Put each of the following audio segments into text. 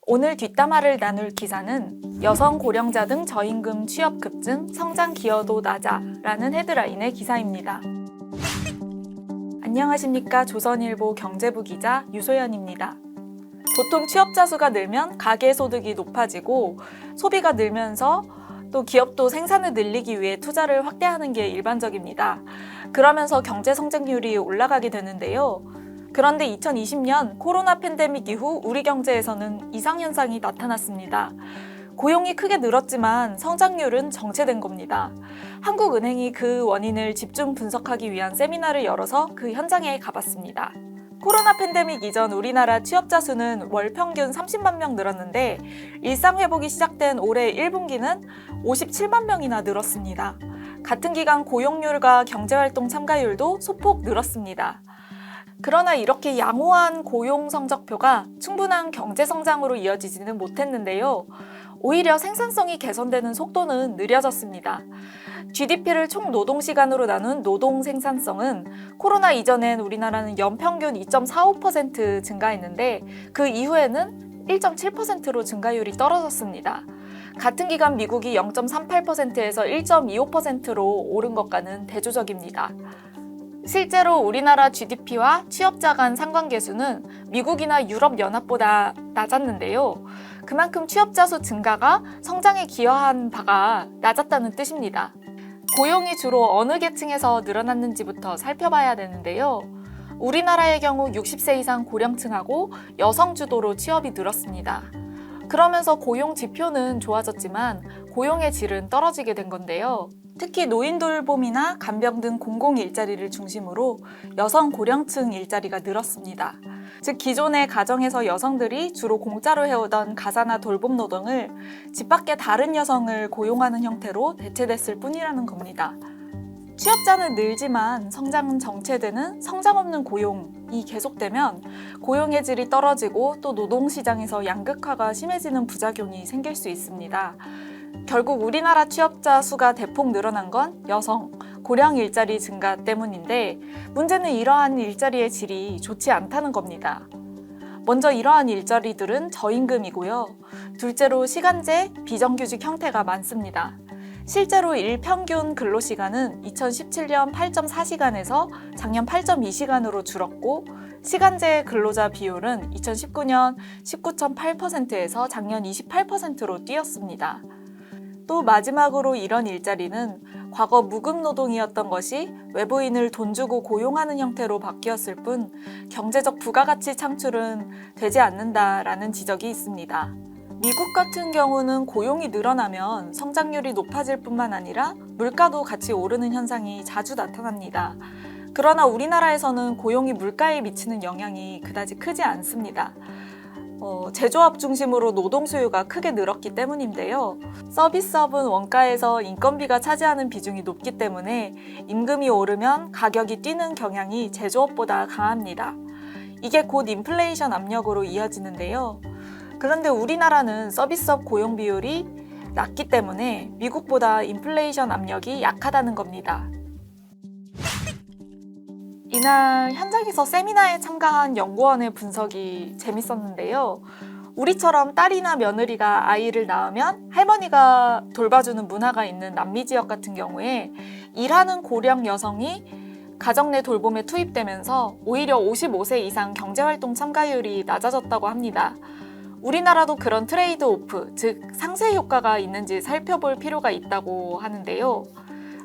오늘 뒷담화를 나눌 기사는 여성 고령자 등 저임금 취업 급증, 성장 기여도 낮아라는 헤드라인의 기사입니다. 안녕하십니까. 조선일보 경제부 기자 유소연입니다. 보통 취업자 수가 늘면 가계소득이 높아지고 소비가 늘면서 또 기업도 생산을 늘리기 위해 투자를 확대하는 게 일반적입니다. 그러면서 경제 성장률이 올라가게 되는데요. 그런데 2020년 코로나 팬데믹 이후 우리 경제에서는 이상현상이 나타났습니다. 고용이 크게 늘었지만 성장률은 정체된 겁니다. 한국은행이 그 원인을 집중 분석하기 위한 세미나를 열어서 그 현장에 가봤습니다. 코로나 팬데믹 이전 우리나라 취업자 수는 월 평균 30만 명 늘었는데 일상 회복이 시작된 올해 1분기는 57만 명이나 늘었습니다. 같은 기간 고용률과 경제활동 참가율도 소폭 늘었습니다. 그러나 이렇게 양호한 고용 성적표가 충분한 경제 성장으로 이어지지는 못했는데요. 오히려 생산성이 개선되는 속도는 느려졌습니다. GDP를 총 노동시간으로 나눈 노동 생산성은 코로나 이전엔 우리나라는 연평균 2.45% 증가했는데 그 이후에는 1.7%로 증가율이 떨어졌습니다. 같은 기간 미국이 0.38%에서 1.25%로 오른 것과는 대조적입니다. 실제로 우리나라 GDP와 취업자 간 상관계수는 미국이나 유럽연합보다 낮았는데요. 그만큼 취업자 수 증가가 성장에 기여한 바가 낮았다는 뜻입니다. 고용이 주로 어느 계층에서 늘어났는지부터 살펴봐야 되는데요. 우리나라의 경우 60세 이상 고령층하고 여성 주도로 취업이 늘었습니다. 그러면서 고용 지표는 좋아졌지만 고용의 질은 떨어지게 된 건데요. 특히 노인 돌봄이나 간병 등 공공 일자리를 중심으로 여성 고령층 일자리가 늘었습니다. 즉 기존의 가정에서 여성들이 주로 공짜로 해오던 가사나 돌봄 노동을 집 밖의 다른 여성을 고용하는 형태로 대체됐을 뿐이라는 겁니다. 취업자는 늘지만 성장은 정체되는 성장 없는 고용이 계속되면 고용의 질이 떨어지고 또 노동시장에서 양극화가 심해지는 부작용이 생길 수 있습니다. 결국 우리나라 취업자 수가 대폭 늘어난 건 여성, 고령 일자리 증가 때문인데 문제는 이러한 일자리의 질이 좋지 않다는 겁니다. 먼저 이러한 일자리들은 저임금이고요. 둘째로 시간제, 비정규직 형태가 많습니다. 실제로 일평균 근로시간은 2017년 8.4시간에서 작년 8.2시간으로 줄었고 시간제 근로자 비율은 2019년 19.8%에서 작년 28%로 뛰었습니다. 또 마지막으로 이런 일자리는 과거 무급 노동이었던 것이 외부인을 돈 주고 고용하는 형태로 바뀌었을 뿐 경제적 부가가치 창출은 되지 않는다라는 지적이 있습니다. 미국 같은 경우는 고용이 늘어나면 성장률이 높아질 뿐만 아니라 물가도 같이 오르는 현상이 자주 나타납니다. 그러나 우리나라에서는 고용이 물가에 미치는 영향이 그다지 크지 않습니다. 제조업 중심으로 노동 수요가 크게 늘었기 때문인데요. 서비스업은 원가에서 인건비가 차지하는 비중이 높기 때문에 임금이 오르면 가격이 뛰는 경향이 제조업보다 강합니다. 이게 곧 인플레이션 압력으로 이어지는데요. 그런데 우리나라는 서비스업 고용 비율이 낮기 때문에 미국보다 인플레이션 압력이 약하다는 겁니다. 이날 현장에서 세미나에 참가한 연구원의 분석이 재밌었는데요. 우리처럼 딸이나 며느리가 아이를 낳으면 할머니가 돌봐주는 문화가 있는 남미 지역 같은 경우에 일하는 고령 여성이 가정 내 돌봄에 투입되면서 오히려 55세 이상 경제활동 참가율이 낮아졌다고 합니다. 우리나라도 그런 트레이드 오프, 즉 상쇄 효과가 있는지 살펴볼 필요가 있다고 하는데요.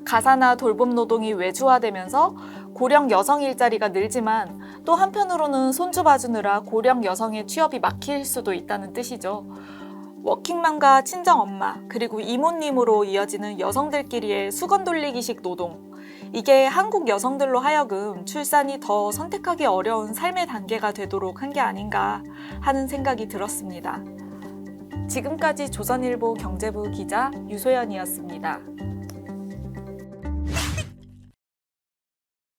가사나 돌봄 노동이 외주화되면서 고령 여성 일자리가 늘지만 또 한편으로는 손주 봐주느라 고령 여성의 취업이 막힐 수도 있다는 뜻이죠. 워킹맘과 친정엄마 그리고 이모님으로 이어지는 여성들끼리의 수건 돌리기식 노동, 이게 한국 여성들로 하여금 출산이 더 선택하기 어려운 삶의 단계가 되도록 한 게 아닌가 하는 생각이 들었습니다. 지금까지 조선일보 경제부 기자 유소연이었습니다.